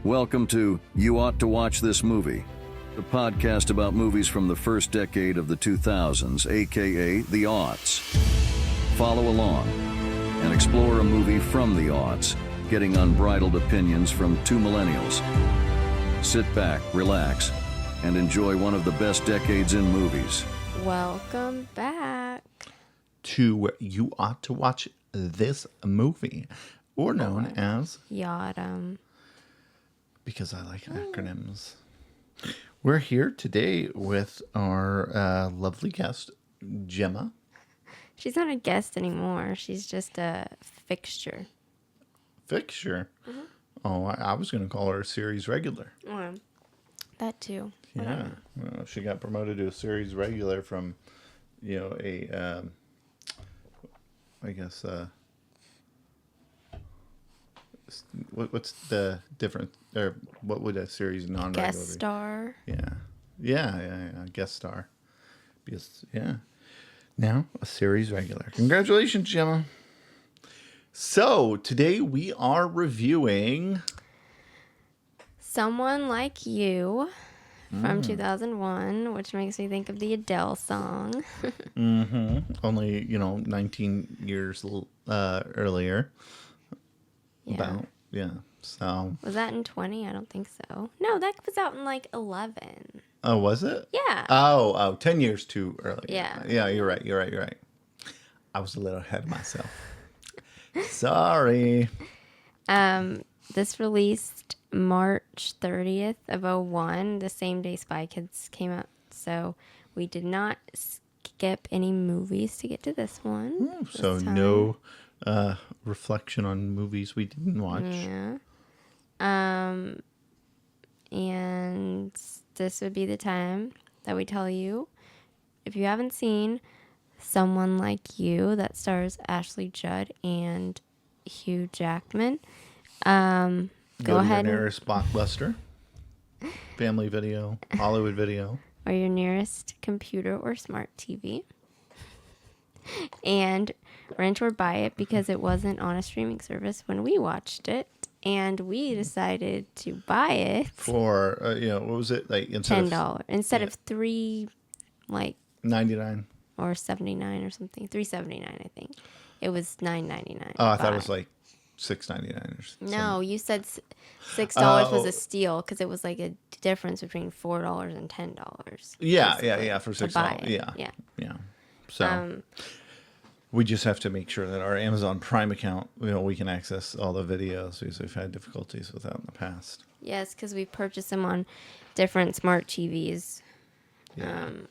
Welcome to You Ought to Watch This Movie, the podcast about movies from the first decade of the 2000s, aka the aughts. Follow along and explore a movie from the aughts, getting unbridled opinions from two millennials. Sit back, relax, and enjoy one of the best decades in movies. Welcome back to You Ought to Watch This Movie, or known as Yadam. Because I like acronyms. We're here today with our lovely guest, Gemma. She's not a guest anymore. She's just a fixture. Fixture? Mm-hmm. Oh, I was going to call her a series regular. That too. Yeah. Well, she got promoted to a series regular from, what's the difference, or what would a series non-regular Guest star. be? Yeah, guest star. Because, now a series regular. Congratulations, Gemma. So, today we are reviewing Someone Like You from 2001, which makes me think of the Adele song. Mm-hmm. Only, 19 years earlier. Yeah. So. Was that in 20? I don't think so. No, that was out in 11. Oh, was it? Yeah. Oh, 10 years too early. Yeah. Yeah, you're right. I was a little ahead of myself. Sorry. This released March 30th of 01, the same day Spy Kids came out. So we did not skip any movies to get to this one. So no reflection on movies we didn't watch. Yeah. And this would be the time that we tell you, if you haven't seen Someone Like You, that stars Ashley Judd and Hugh Jackman, go ahead. To your nearest Blockbuster, Family Video, Hollywood Video, or your nearest computer or smart TV, and rent or buy it, because it wasn't on a streaming service when we watched it, and we decided to buy it for what was it, like, instead $10 instead of $3, like $99 or $79 or something. $3.79, I think. It was $9.99. Oh, I thought it was like $6.99 or something. No, you said $6 was a steal, because it was like a difference between $4 and $10. Yeah, for $6. Yeah. So we just have to make sure that our Amazon Prime account, we can access all the videos, because we've had difficulties with that in the past. Yes, because we purchased them on different smart TVs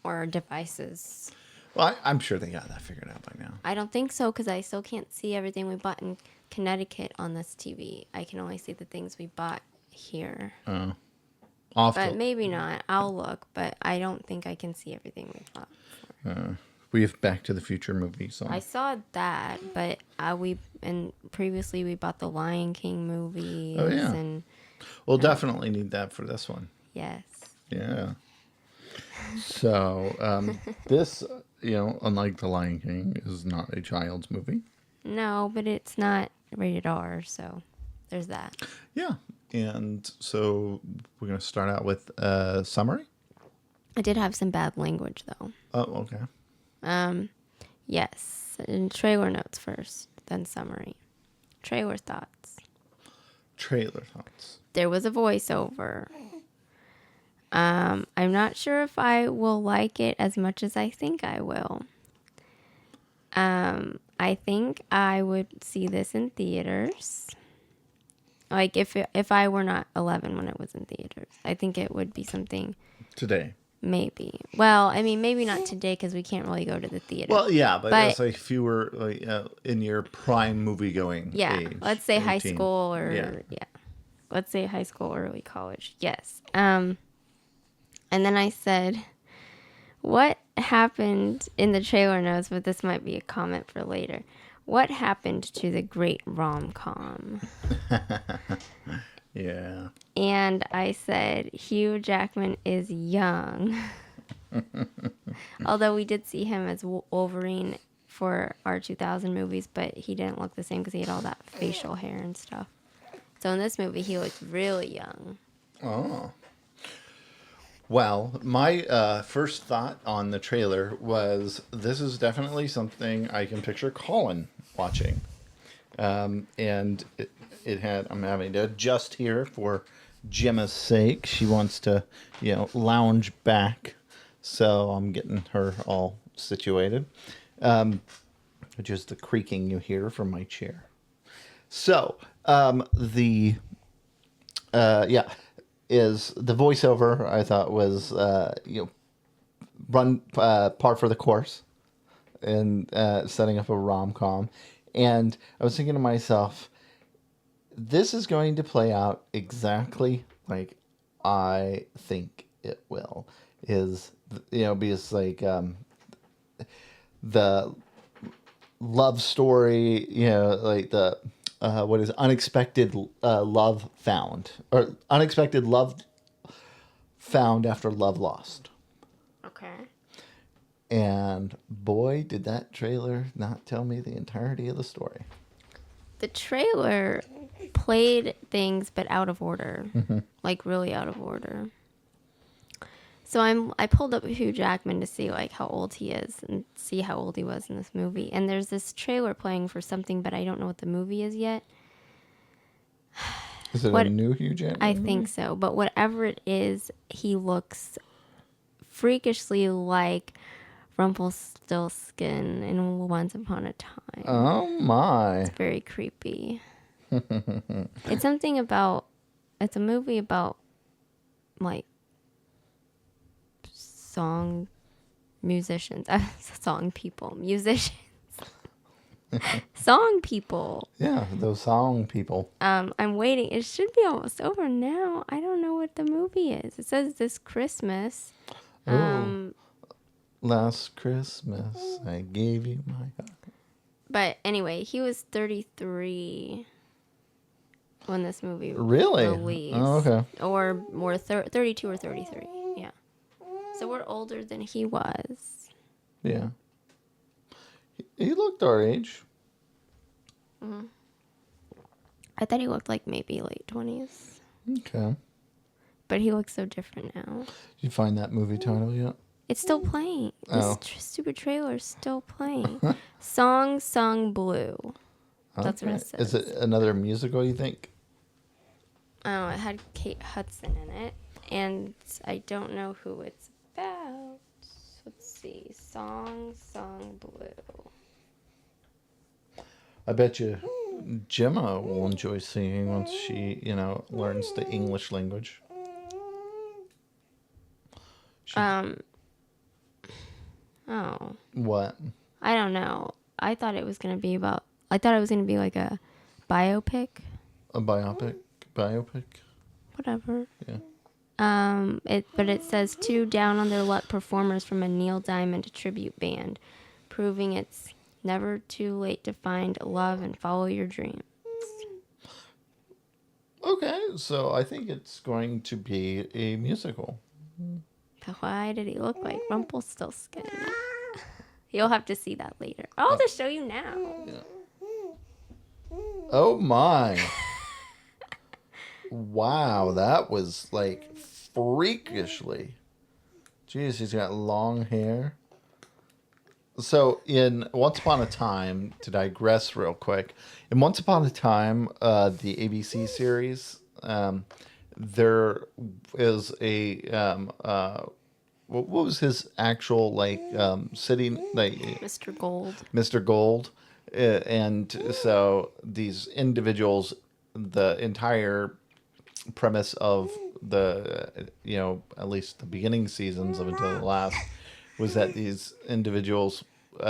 or devices. Well, I'm sure they got that figured out by now. I don't think so, because I still can't see everything we bought in Connecticut on this TV. I can only see the things we bought here. But maybe not. I'll look, but I don't think I can see everything we bought. We have Back to the Future movies. So. I saw that, but previously we bought the Lion King movies. Oh, yeah. And we'll definitely need that for this one. yes. Yeah. So this, unlike the Lion King, is not a child's movie. No, but it's not rated R, so there's that. Yeah. And so we're going to start out with a summary. I did have some bad language, though. Oh, okay. Yes. And trailer notes first, then summary. Trailer thoughts. There was a voiceover. I'm not sure if I will like it as much as I think I will. I think I would see this in theaters. Like, if I were not 11 when it was in theaters, I think it would be something. Today. Maybe. Well, I mean, maybe not today, because we can't really go to the theater. Well, yeah, but it's like if you were in your prime movie-going age. Let's say 18. high school or, let's say high school, early college. Yes. And then I said, what happened in the trailer notes, but this might be a comment for later. What happened to the great rom-com? Yeah. And I said, Hugh Jackman is young. Although we did see him as Wolverine for our 2000 movies, but he didn't look the same because he had all that facial hair and stuff. So in this movie, he looked really young. Oh. Well, my first thought on the trailer was this is definitely something I can picture Colin watching. And it had, I'm having to adjust here for Gemma's sake. She wants to, lounge back. So I'm getting her all situated, which is the creaking you hear from my chair. So is the voiceover I thought was run par for the course and setting up a rom-com, and I was thinking to myself, this is going to play out exactly like I think it will. Because like the love story, like the what is unexpected love found, or unexpected love found after love lost. Okay. And boy, did that trailer not tell me the entirety of the story. The trailer played things, but out of order, Mm-hmm. like really out of order. So I pulled up Hugh Jackman to see like how old he is and see how old he was in this movie. And there's this trailer playing for something, but I don't know what the movie is yet. Is it a new Hugh Jackman I movie? think so. But whatever it is, he looks freakishly like Rumpelstiltskin in Once Upon a Time. Oh my. It's very creepy. It's a movie about like musicians. Song people. Yeah, those song people. I'm waiting. It should be almost over now. I don't know what the movie is. It says this Christmas. Last Christmas, I gave you my heart. But anyway, he was 33 when this movie really released. Oh, okay. Or more 32 or 33. Yeah. So we're older than he was. Yeah. He looked our age. Mm-hmm. I thought he looked like maybe late 20s. Okay. But he looks so different now. Did you find that movie title yet? It's still playing. Oh. This stupid trailer is still playing. Song Sung Blue. That's what it says. Is it another musical, you think? Oh, it had Kate Hudson in it. And I don't know who it's about. Let's see. Song Sung Blue. I bet you Gemma will enjoy singing once she, learns the English language. Oh. What? I don't know. I thought it was going to be like a biopic. A biopic? Whatever. Yeah. But it says 2 down on their luck performers from a Neil Diamond tribute band, proving it's never too late to find love and follow your dreams. Okay, so I think it's going to be a musical. Why did he look like Rumpelstiltskin? You'll have to see that later. I'll just show you now. Yeah. Oh my. Wow, that was like freakishly. Jeez, he's got long hair. So in Once Upon a Time, to digress real quick, in Once Upon a Time, the ABC series, there is a what was his actual city like? Mr. Gold. Mr. Gold, and so these individuals, the entire premise of the at least the beginning seasons up until the last was that these individuals,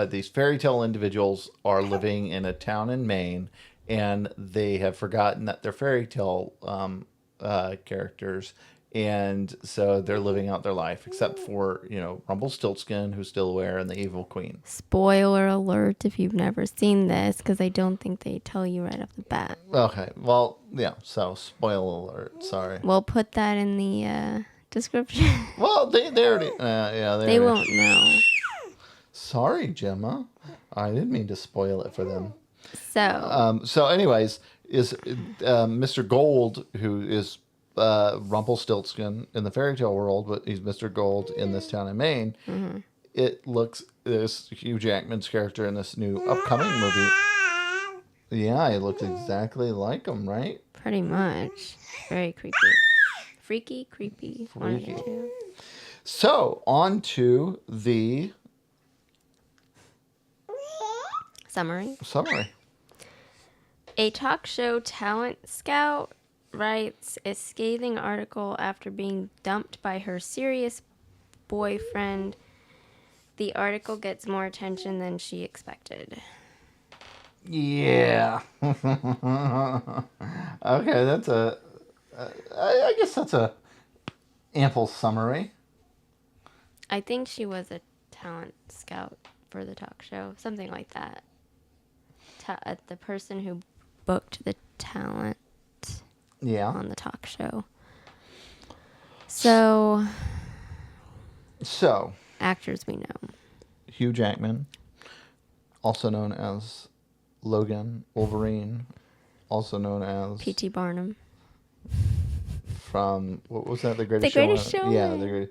these fairy tale individuals, are living in a town in Maine, and they have forgotten that they're fairy tale characters, and so they're living out their life, except for Rumpelstiltskin, who's still aware, and the evil queen. Spoiler alert if you've never seen this, because I don't think they tell you right off the bat. Okay, well, yeah, so spoiler alert. Sorry. We'll put that in the description. Well, they already, they won't know. Sorry, Gemma. I didn't mean to spoil it for them. So. So, anyways, is Mr. Gold, who is Rumpelstiltskin in the fairy tale world, but he's Mr. Gold in this town in Maine. Mm-hmm. It looks, this Hugh Jackman's character in this new upcoming movie. Yeah, he looks exactly like him, right? Pretty much. Very creepy. Freaky, creepy. One of the two. So, on to the Summary. A talk show talent scout writes a scathing article after being dumped by her serious boyfriend. The article gets more attention than she expected. Yeah. Okay, that's I guess that's a ample summary. I think she was a talent scout for the talk show. Something like that. The person who booked the talent on the talk show. So, actors we know. Hugh Jackman, also known as Logan Wolverine, also known as P.T. Barnum. From, what was that? The Greatest Showman. Yeah, the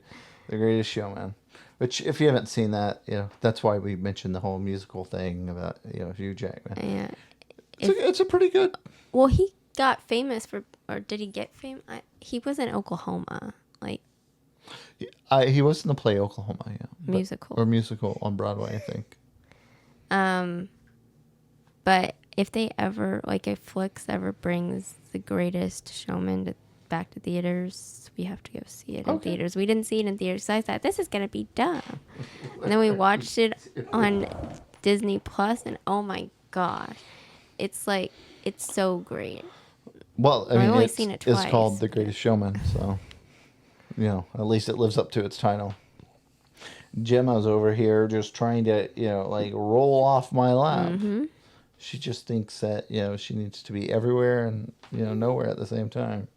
Greatest Showman. Which, if you haven't seen that, that's why we mentioned the whole musical thing about, Hugh Jackman. Yeah. It's a pretty good. Well, he got famous or did he get famous? He was in Oklahoma, He was in the play Oklahoma, yeah. Musical on Broadway, I think. But if they ever, if Flix ever brings The Greatest Showman back to theaters, we have to go see it in theaters. We didn't see it in theaters, so I thought, this is going to be dumb. And then we watched it on Disney Plus, and oh my gosh. It's so great. Well, I've only seen it twice. It's called The Greatest Showman, so, at least it lives up to its title. Gemma's over here just trying to, roll off my lap. Mm-hmm. She just thinks that, she needs to be everywhere and, nowhere at the same time.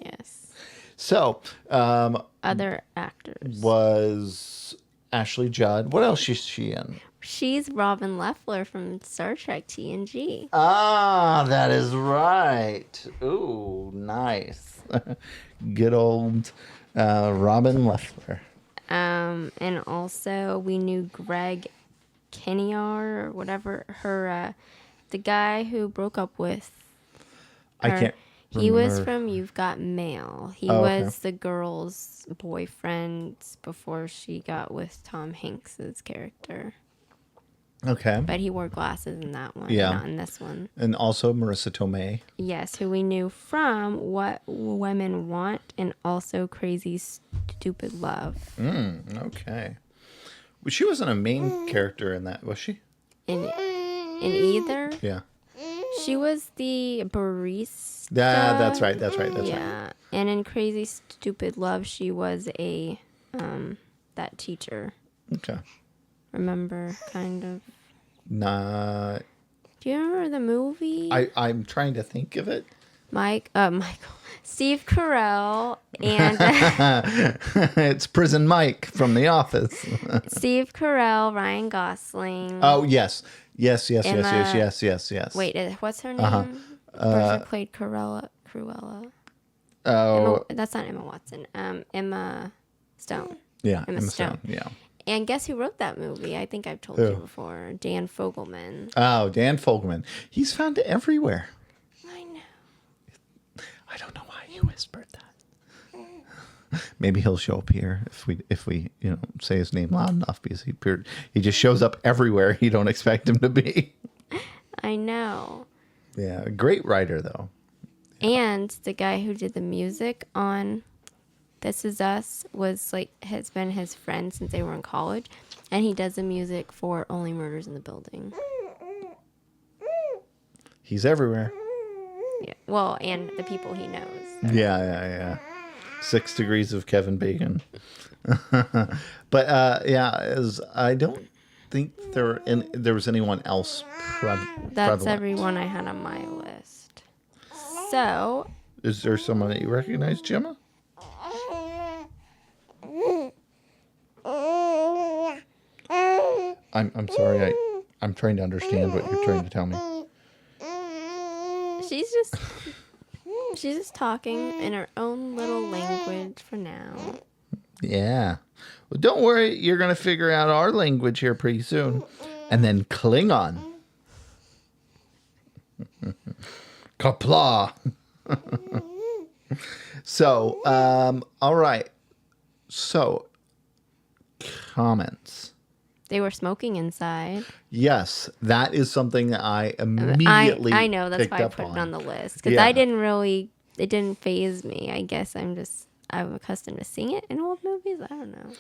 Yes. So, other actors was Ashley Judd. What else is she in? She's Robin Leffler from Star Trek TNG. Ah, that is right. Ooh, nice. Good old Robin Leffler. And also we knew Greg Kinnear or whatever, the guy who broke up with her. I can't remember. He was from You've Got Mail. He was the girl's boyfriend before she got with Tom Hanks's character. Okay. But he wore glasses in that one, not in this one. And also Marissa Tomei. Yes, who we knew from What Women Want and also Crazy Stupid Love. Okay. Well, she wasn't a main character in that, was she? In either? Yeah. She was the barista. Yeah, that's right. That's right. And in Crazy Stupid Love, she was a that teacher. Okay. Remember, kind of. Nah. Do you remember the movie? I'm trying to think of it. Michael, Steve Carell and it's Prison Mike from The Office. Steve Carell, Ryan Gosling. Oh yes. Yes. Emma, yes. Wait, what's her name? The person who played Cruella. Oh, that's not Emma Watson. Emma Stone. Yeah, Emma Stone. Yeah. And guess who wrote that movie? I think I've told you before. Dan Fogelman. Oh, Dan Fogelman. He's found everywhere. I know. I don't know why you whispered that. Maybe he'll show up here if we say his name loud enough, because he just shows up everywhere you don't expect him to be. I know. Yeah, great writer though. And the guy who did the music on This Is Us has been his friend since they were in college, and he does the music for Only Murders in the Building. He's everywhere. Yeah. Well, and the people he knows. Yeah. 6 Degrees of Kevin Bacon. But I don't think there was anyone else That's everyone I had on my list. So, is there someone that you recognize, Gemma? I'm sorry. I'm trying to understand what you're trying to tell me. she's just talking in her own little language for now. Yeah. Well, don't worry. You're going to figure out our language here pretty soon. And then Klingon. Kapla. So, all right. So, comments. They were smoking inside. Yes, that is something that I immediately I know, that's why I put it on the list. Because I didn't really, it didn't faze me. I guess I'm accustomed to seeing it in old movies. I don't know.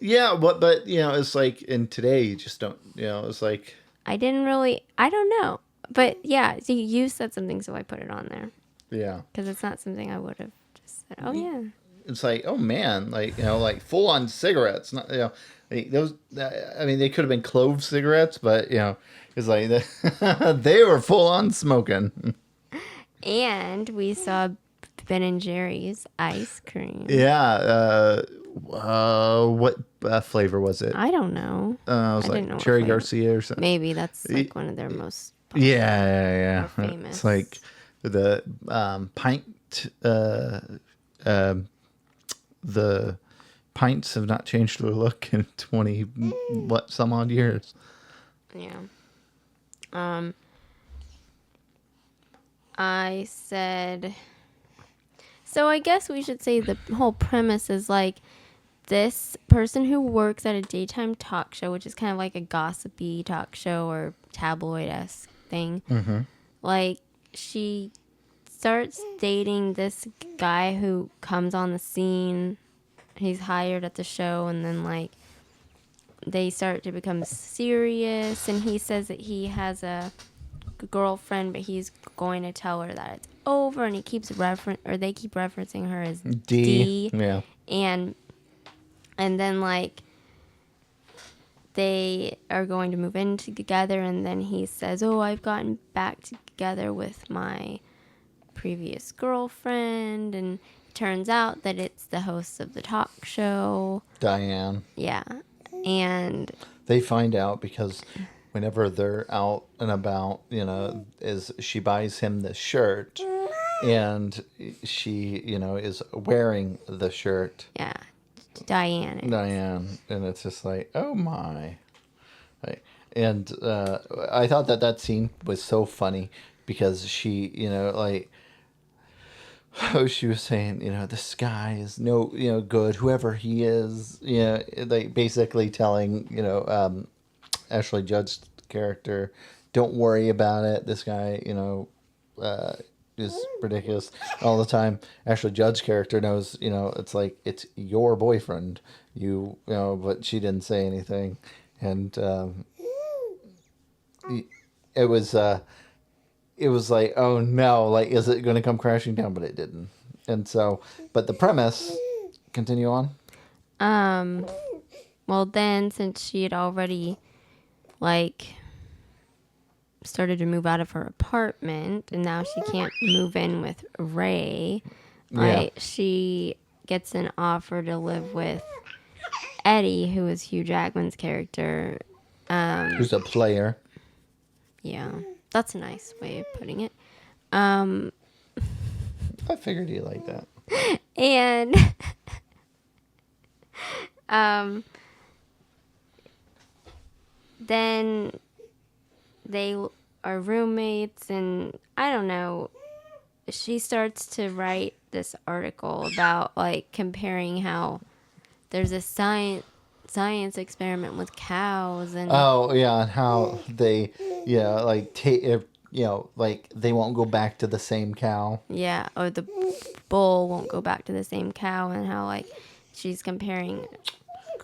Yeah, but you know, it's like in today, you just don't, you know, it's like. I don't know. But yeah, so you said something, so I put it on there. Yeah. Because it's not something I would have just said, oh yeah. It's like, oh man, like, you know, like full on cigarettes. Not, you know, like those, I mean, they could have been clove cigarettes, but, you know, it's like they were full on smoking. And we saw Ben and Jerry's ice cream. Yeah. What flavor was it? I don't know. It was I didn't know like what Cherry flavor. Garcia or something. Maybe that's like one of their most Yeah. more famous. It's like the pint. The pints have not changed their look in 20 some odd years. Yeah. I said, so I guess we should say the whole premise is like this person who works at a daytime talk show, which is kind of like a gossipy talk show or tabloid-esque thing. Mm-hmm. Like, she starts dating this guy who comes on the scene. He's hired at the show, and then like they start to become serious, and he says that he has a girlfriend, but he's going to tell her that it's over, and they keep referencing her as D. Yeah. And then like they are going to move in together, and then he says, oh, I've gotten back together with my previous girlfriend, and it turns out that it's the host of the talk show, Diane. Yeah. And they find out because whenever they're out and about, you know, she buys him this shirt, and she, you know, is wearing the shirt. Yeah, Diane, and it's just like, oh my. And I thought that scene was so funny because she, you know, like, oh, she was saying, you know, this guy is no, you know, good, whoever he is, you know, like basically telling, you know, Ashley Judd's character, don't worry about it. This guy, you know, is ridiculous all the time. Ashley Judd's character knows, you know, it's like, it's your boyfriend, you know, but she didn't say anything. And it was like, oh no, like, is it going to come crashing down? But it didn't. And so, but the premise, continue on. Well, then, since she had already, like, started to move out of her apartment, and now she can't move in with Ray, she gets an offer to live with Eddie, who is Hugh Jackman's character. Who's a player. Yeah, that's a nice way of putting it. I figured you like that. And then they are roommates, and I don't know, she starts to write this article about like comparing how there's a science experiment with cows, and and how they like you know, like they won't go back to the same cow. Yeah, or the bull won't go back to the same cow, and how like she's comparing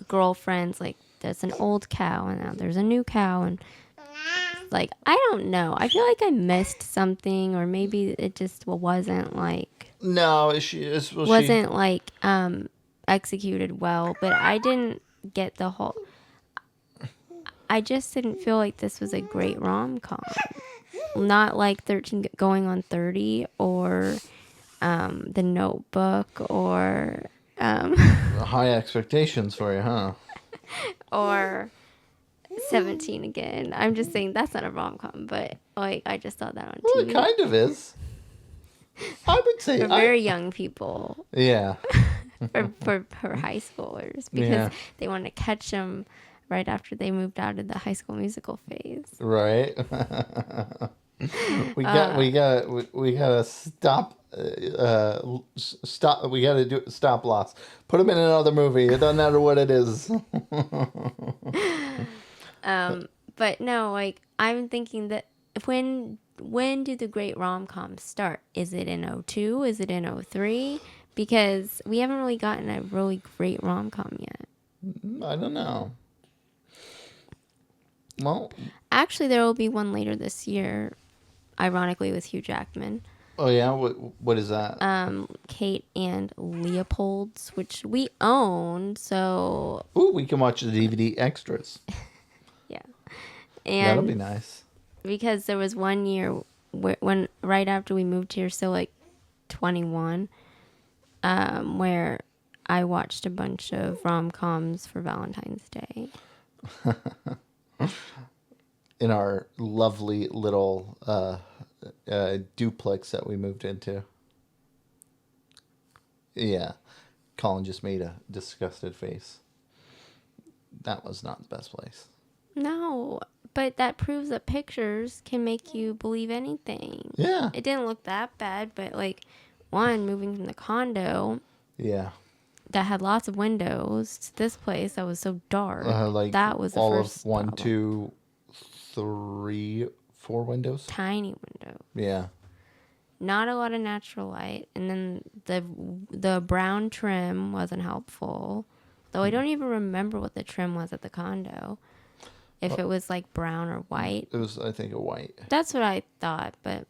girlfriends, like there's an old cow and now there's a new cow, and like I don't know, I feel like I missed something, or maybe it just wasn't like like executed well, but I didn't get the whole. I just didn't feel like this was a great rom-com. Not like 13 going on 30 or The Notebook or high expectations for you, huh? or 17 again. I'm just saying that's not a rom-com, but Like, I just saw that on Well, TV. it kind of is. I would say For very young people. Yeah. for high schoolers. Because Yeah. they want to catch them right after they moved out of the High School Musical phase. Right. we gotta stop. Stop. We gotta do stop loss. Put them in another movie. It doesn't matter what it is. But no, like, I'm thinking that when do the great rom-coms start? Is it in 2002? Is it in 2003? Because we haven't really gotten a really great rom-com yet. I don't know. Well, Actually, there will be one later this year, ironically, with Hugh Jackman. oh yeah, what is that? Kate and Leopold's, which we own, so Ooh, we can watch the DVD extras. yeah. That'll be And nice. because there was one year when right after we moved here, so like 21, where I watched a bunch of rom-coms for Valentine's Day. In our lovely little duplex that we moved into. Yeah. Colin just made a disgusted face. That was not the best place. No, but that proves that pictures can make you believe anything. Yeah. It didn't look that bad, but like moving from the condo Yeah. that had lots of windows to this place that was so dark. Like that was the all first of 1, problem. 2, 3, 4 windows. Tiny window. Yeah. Not a lot of natural light, and then the brown trim wasn't helpful. Though I don't even remember what the trim was at the condo. If it was like brown or white. It was, I think, a white. That's what I thought, but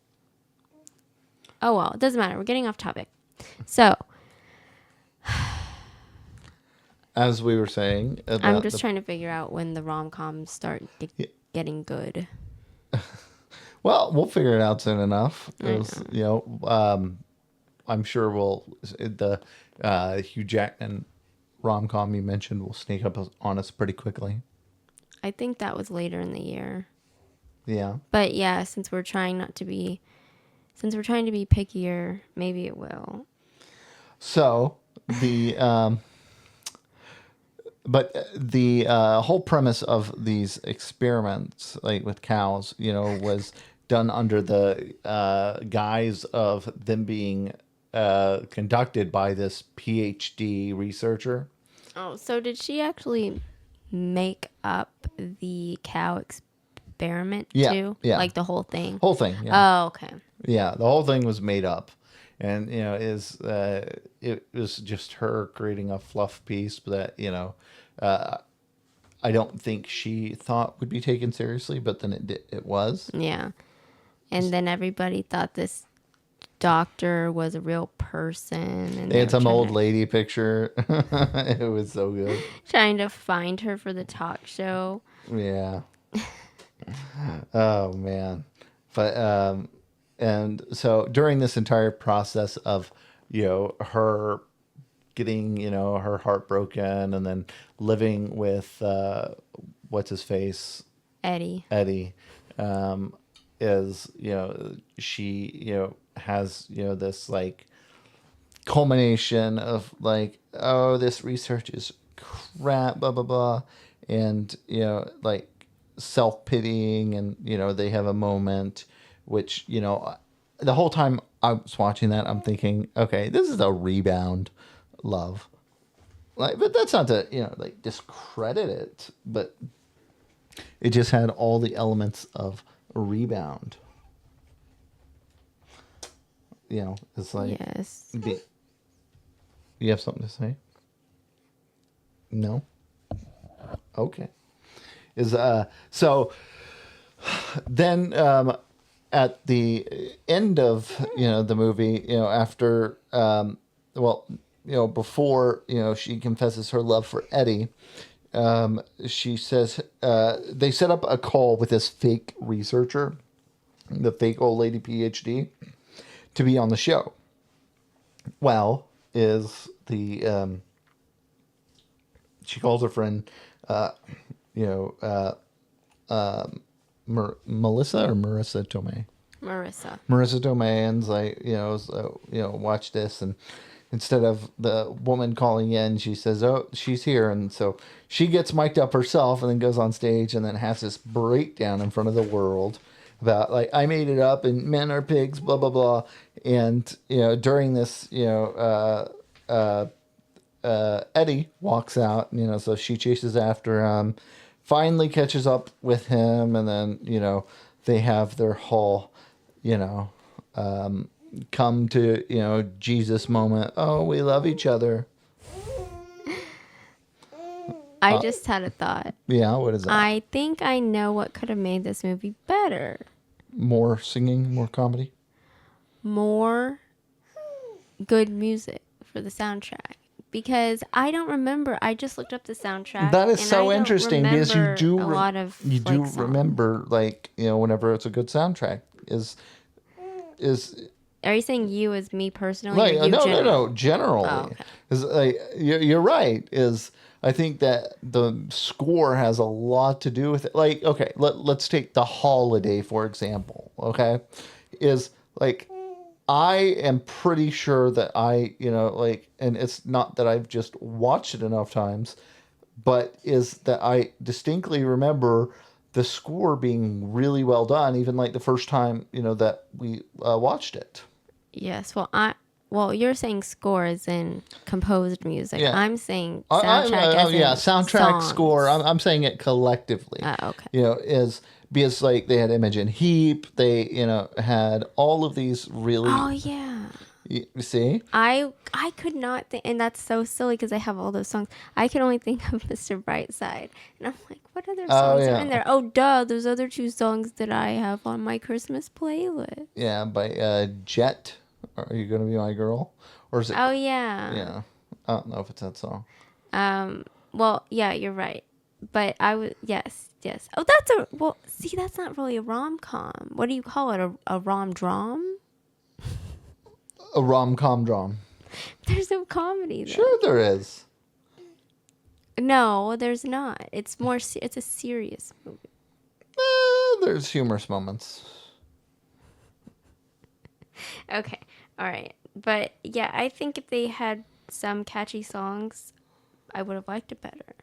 oh well, it doesn't matter. We're getting off topic. So As we were saying, I'm just trying to figure out when the rom-coms start getting good. Well, we'll figure it out soon enough. I'm sure the Hugh Jackman rom-com you mentioned will sneak up on us pretty quickly. I think that was later in the year. Yeah. But yeah, since we're trying to be pickier, maybe it will. So the whole premise of these experiments, like with cows, was done under the guise of them being conducted by this PhD researcher. Oh, so did she actually make up the cow experiment too? Yeah. Like the whole thing? Whole thing. Yeah. Oh, okay. Yeah, the whole thing was made up, and it was just her creating a fluff piece that I don't think she thought would be taken seriously, but then it was. Yeah. And then everybody thought this doctor was a real person. And They had some were old lady picture. It was so good. trying to find her for the talk show. Yeah. Oh man. But and so during this entire process of her getting her heart broken and then living with what's his face, Eddie, is she has this like culmination of like, oh, this research is crap, blah blah blah, and like self-pitying, and they have a moment which the whole time I was watching that I'm thinking, okay, this is a rebound love, like, but that's not to like discredit it, but it just had all the elements of a rebound. It's like, yes. You have something to say? No? Okay. So then at the end of the movie, after before she confesses her love for Eddie, she says they set up a call with this fake researcher, the fake old lady PhD, to be on the show. Well, she calls her friend, Melissa or Marissa Tomei? Marissa. Marissa Tomei's like, watch this, and instead of the woman calling in, she says, "Oh, she's here," and so she gets mic'd up herself, and then goes on stage, and then has this breakdown in front of the world about like, I made it up, and men are pigs, blah blah blah, and during this, Eddie walks out, so she chases after him, finally catches up with him, and then they have their whole come to Jesus moment. Oh, we love each other. I just had a thought. Yeah, what is that? I think I know what could have made this movie better. More singing, more comedy, more good music for the soundtrack. Because I don't remember. I just looked up the soundtrack. That is so interesting because you do a lot of songs. Remember whenever it's a good soundtrack is. Are you saying you as me personally? Like, or you no. Generally, oh, okay. Is like you're right. Is I think that the score has a lot to do with it. Like, okay, let's take The Holiday for example. Okay, is like. I am pretty sure that and it's not that I've just watched it enough times, but is that I distinctly remember the score being really well done, even like the first time, that we watched it. Yes. Well, you're saying score as in composed music. Yeah. I'm saying soundtrack as in soundtrack songs. score. I'm saying it collectively. Okay. Is because like they had Imogen Heap, they had all of these really. Oh yeah. You see? I could not think, and that's so silly because I have all those songs. I can only think of Mr. Brightside, and I'm like, what other songs are in there? Oh, duh, those other two songs that I have on my Christmas playlist. Yeah, by Jet. Are You Gonna Be My Girl? Or is it? Oh yeah. Yeah, I don't know if it's that song. Well, yeah, you're right, but I would yes. Oh, that's not really a rom-com. What do you call it? A rom-drom? A rom-com drum. There's no comedy though. Sure there is. No, there's not. It's a serious movie. There's humorous moments. Okay. All right. But yeah, I think if they had some catchy songs, I would have liked it better.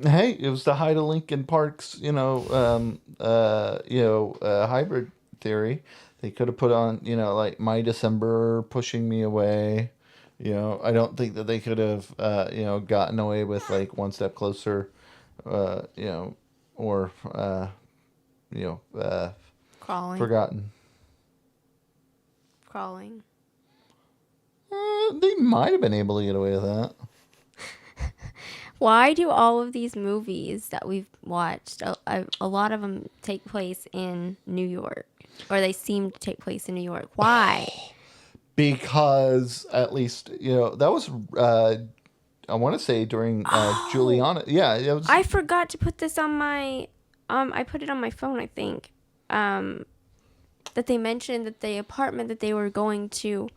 Hey, it was the Heide Lincoln Park's, hybrid theory. They could have put on, like My December, Pushing Me Away. I don't think that they could have, gotten away with like One Step Closer, or, Crawling. Forgotten. Crawling. They might have been able to get away with that. Why do all of these movies that we've watched, a lot of them take place in New York? Or they seem to take place in New York. Why? Because at least, that was, I want to say during Juliana. Yeah, it was. I forgot to put this on my, I put it on my phone, I think. That they mentioned that the apartment that they were going to,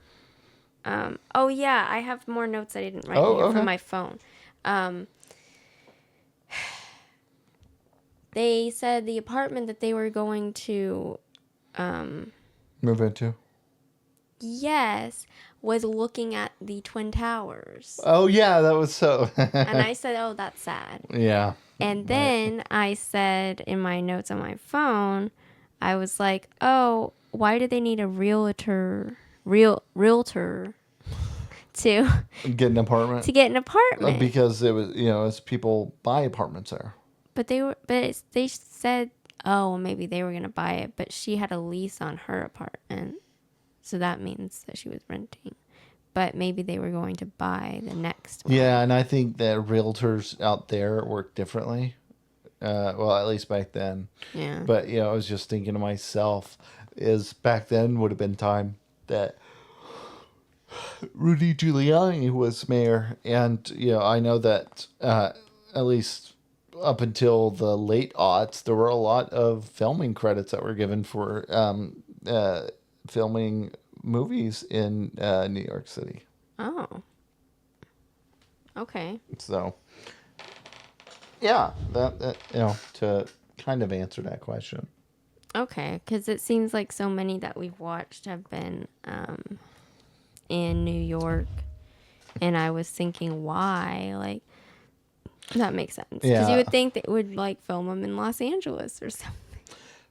oh yeah, I have more notes I didn't write here from my phone. They said the apartment that they were going to move into. Yes, was looking at the Twin Towers. Oh yeah, that was so. And I said, "Oh, that's sad." Yeah. And then I said in my notes on my phone, I was like, "Oh, why do they need a realtor to get an apartment?" To get an apartment because it was, as people buy apartments there. But they said, oh, maybe they were gonna buy it, but she had a lease on her apartment, so that means that she was renting. But maybe they were going to buy the next one. Yeah, and I think that realtors out there work differently. Well, at least back then. Yeah. But I was just thinking to myself, is back then would have been time that Rudy Giuliani was mayor, and I know that at least up until the late aughts, there were a lot of filming credits that were given for filming movies in New York City. Oh. Okay. So, yeah, that to kind of answer that question. Okay, because it seems like so many that we've watched have been in New York, and I was thinking why, like, that makes sense. Because Yeah. you would think they would, like, film them in Los Angeles or something.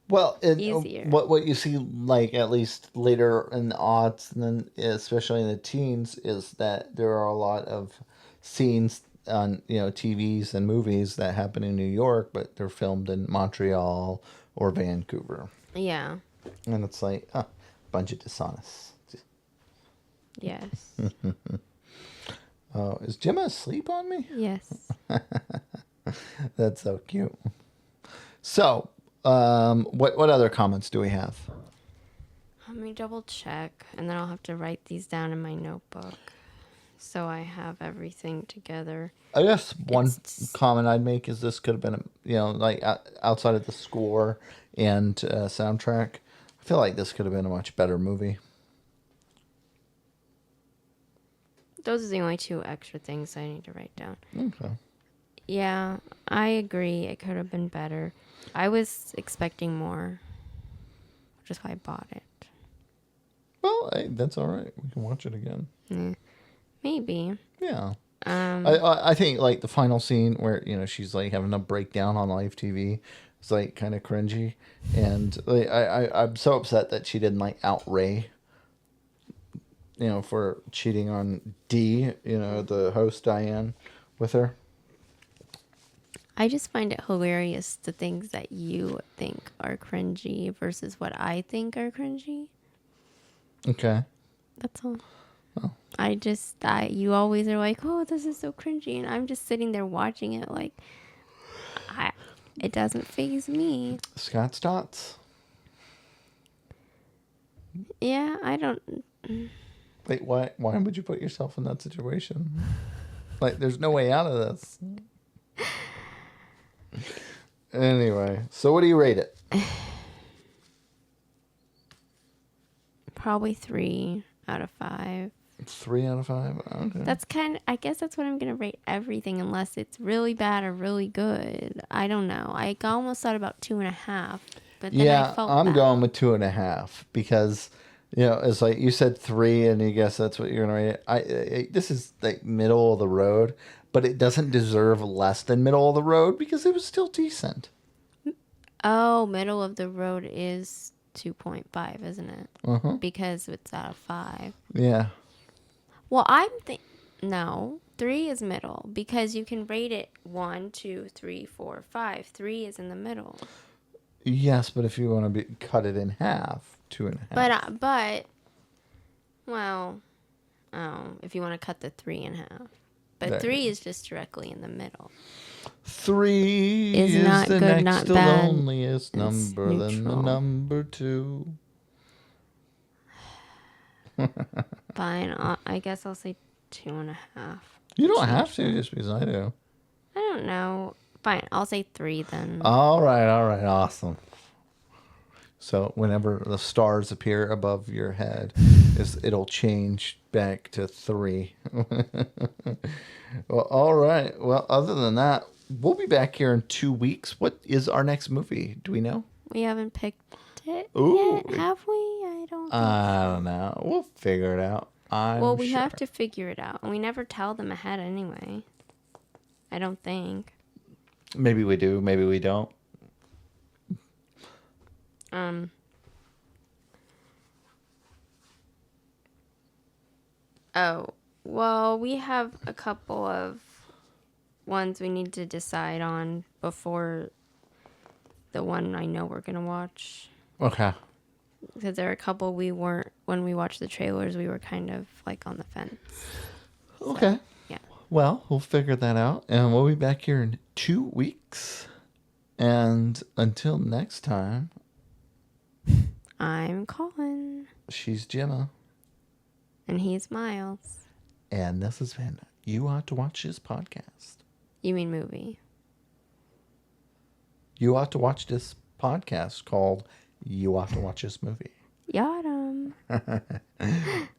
Well, Easier. what you see, like, at least later in the aughts, and then especially in the teens, is that there are a lot of scenes on, TVs and movies that happen in New York, but they're filmed in Montreal or Vancouver. Yeah. And it's like, a bunch of dishonest. Yes. Oh, is Gemma asleep on me? Yes. That's so cute. So, what other comments do we have? Let me double check, and then I'll have to write these down in my notebook so I have everything together. I guess one It's- comment I'd make is this could have been, like outside of the score and soundtrack. I feel like this could have been a much better movie. Those are the only two extra things I need to write down. Okay. Yeah, I agree. It could have been better. I was expecting more, which is why I bought it. Well, hey, that's all right. We can watch it again. Maybe. Yeah. I think like the final scene where she's like having a breakdown on live TV is like kind of cringy, and like, I'm so upset that she didn't like out Ray, for cheating on Dee, the host Diane, with her. I just find it hilarious the things that you think are cringy versus what I think are cringy. Okay. That's all. Oh. You always are like, oh, this is so cringy. And I'm just sitting there watching it like, it doesn't faze me. Scott's thoughts. Yeah, I don't. Wait, why would you put yourself in that situation? Like, there's no way out of this. Anyway, so what do you rate it? Probably 3 out of 5. 3 out of 5? Okay. I guess that's what I'm going to rate everything unless it's really bad or really good. I don't know. I almost thought about 2.5, but then I felt I'm bad. going with 2.5 because, it's like you said 3 and you guess that's what you're going to rate it. This is like middle of the road, but it doesn't deserve less than middle of the road because it was still decent. Oh, middle of the road is 2.5, isn't it? Uh-huh. Because it's out of 5. Yeah. Well, no, 3 is middle because you can rate it 1, 2, 3, 4, 5. 3 is in the middle. Yes, but if you want to cut it in half, 2.5. But, if you want to cut the 3 in half. But There 3 is just directly in the middle. 3 Is is not the good, next not to bad. loneliest number than the neutral. number 2. Fine, I guess I'll say 2.5. You don't have to just because I do. I don't know. Fine, I'll say 3 then. All right, awesome. So whenever the stars appear above your head, it'll change back to 3. Well, all right. Well, other than that, we'll be back here in 2 weeks. What is our next movie? Do we know? We haven't picked it Ooh. yet, have we? I don't think I don't know. We'll figure it out. Well, we sure. have to figure it out. And we never tell them ahead anyway. I don't think. Maybe we do. Maybe we don't. Oh, well, we have a couple of ones we need to decide on before the one I know we're going to watch. Okay. Because there are a couple when we watched the trailers, we were kind of like on the fence. Okay. Yeah. Well, we'll figure that out. And we'll be back here in 2 weeks. And until next time, I'm Colin. she's Gemma. And he's Miles. And this has been You Ought to Watch This Podcast. You mean movie? You ought to watch this podcast called You Ought to Watch This Movie. Yadam.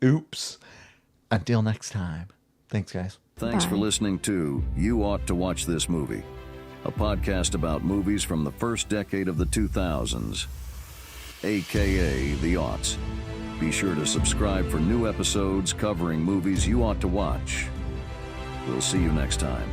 Oops. Until next time. Thanks, guys. Thanks for Bye. listening to You Ought to Watch This Movie, a podcast about movies from the first decade of the 2000s. aka The Aughts. Be sure to subscribe for new episodes covering movies you ought to watch. We'll see you next time.